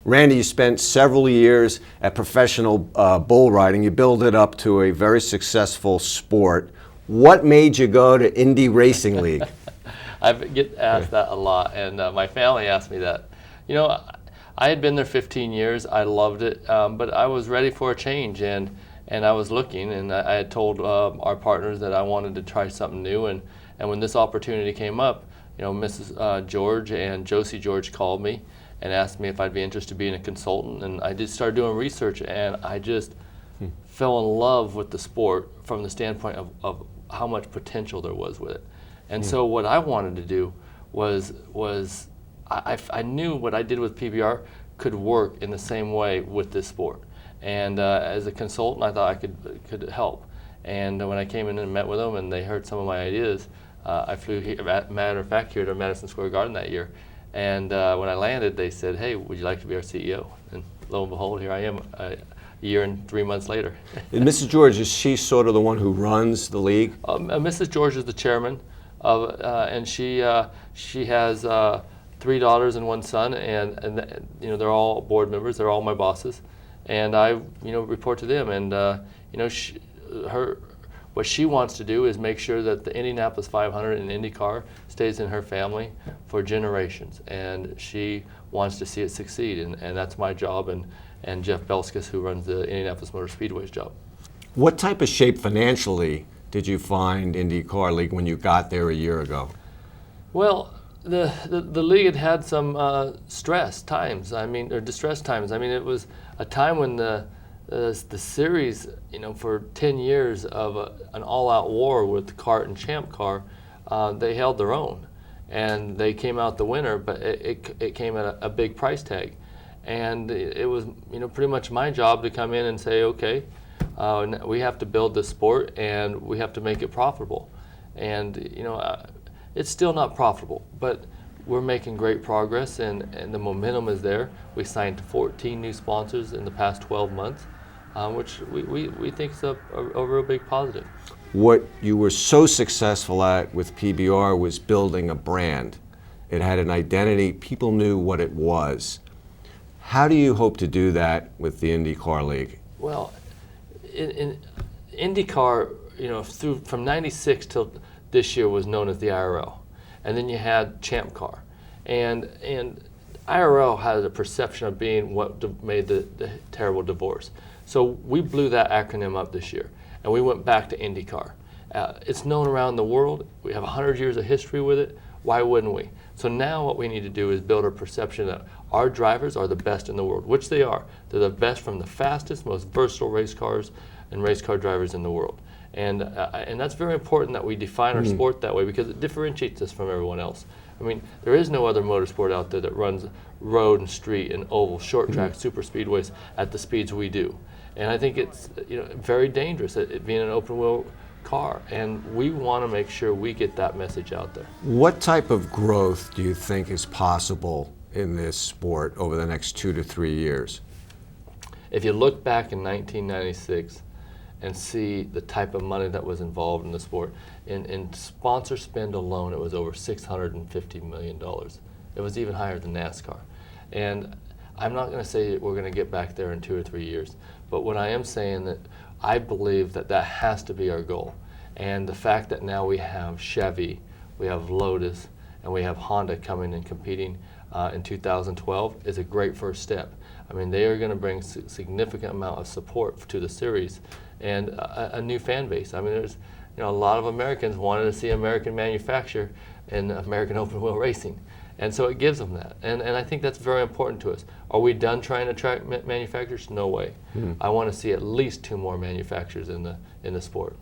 Randy, you spent several years at professional bull riding. You built it up to a very successful sport. What made you go to Indy Racing League? I get asked that a lot, and my family asked me that. You know, I had been there 15 years. I loved it, but I was ready for a change, and I was looking, and I had told our partners that I wanted to try something new, and when this opportunity came up, you know, Mrs. George and Josie George called me and asked me if I'd be interested in being a consultant, and I just started doing research, and I just fell in love with the sport from the standpoint of how much potential there was with it. And so what I wanted to do was I knew what I did with PBR could work in the same way with this sport. And as a consultant, I thought I could help. And when I came in and met with them and they heard some of my ideas, I flew here, matter of fact, here to Madison Square Garden that year. And when I landed, they said, "Hey, would you like to be our CEO?" And lo and behold, here I am a year and 3 months later. And Mrs. George, is she sort of the one who runs the league? Mrs. George is the chairman, and she has 3 daughters and 1 son, and you know, they're all board members. They're all my bosses, and I report to them. And what she wants to do is make sure that the Indianapolis 500 and IndyCar stays in her family for generations, and she wants to see it succeed, and that's my job, and Jeff Belskis, who runs the Indianapolis Motor Speedway's job. What type of shape financially did you find IndyCar League when you got there a year ago? Well, the league had some stress times. I mean, or distress times. I mean, it was a time when the series, you know, for 10 years of an all-out war with the CART and Champ Car, they held their own, and they came out the winner. But it came at a big price tag, and it was, you know, pretty much my job to come in and say, okay, we have to build this sport and we have to make it profitable. And you know, it's still not profitable, but we're making great progress, and the momentum is there. We signed 14 new sponsors in the past 12 months, which we think is a real big positive. What you were so successful at with PBR was building a brand. It had an identity. People knew what it was. How do you hope to do that with the IndyCar League? Well, in IndyCar, you know, from '96 till this year was known as the IRL, and then you had Champ Car, and IRL had a perception of being what made the terrible divorce. So we blew that acronym up this year, and we went back to IndyCar. It's known around the world. We have 100 years of history with it. Why wouldn't we? So now what we need to do is build a perception that our drivers are the best in the world, which they are. They're the best from the fastest, most versatile race cars and race car drivers in the world. And that's very important that we define our sport that way, because it differentiates us from everyone else. I mean, there is no other motorsport out there that runs road and street and oval, short track, super speedways at the speeds we do. And I think it's, you know, very dangerous, it being an open wheel car, and we want to make sure we get that message out there. What type of growth do you think is possible in this sport over the next 2 to 3 years? If you look back in 1996 and see the type of money that was involved in the sport, in sponsor spend alone, it was over $650 million. It was even higher than NASCAR. And I'm not going to say that we're going to get back there in 2 or 3 years, but what I am saying that I believe that has to be our goal. And the fact that now we have Chevy, we have Lotus, and we have Honda coming and competing in 2012 is a great first step. I mean, they are going to bring significant amount of support to the series and a new fan base. I mean, there's, you know, a lot of Americans wanted to see American manufacture in American open wheel racing. And so it gives them that. And I think that's very important to us. Are we done trying to attract manufacturers? No way. I want to see at least 2 more manufacturers in the sport.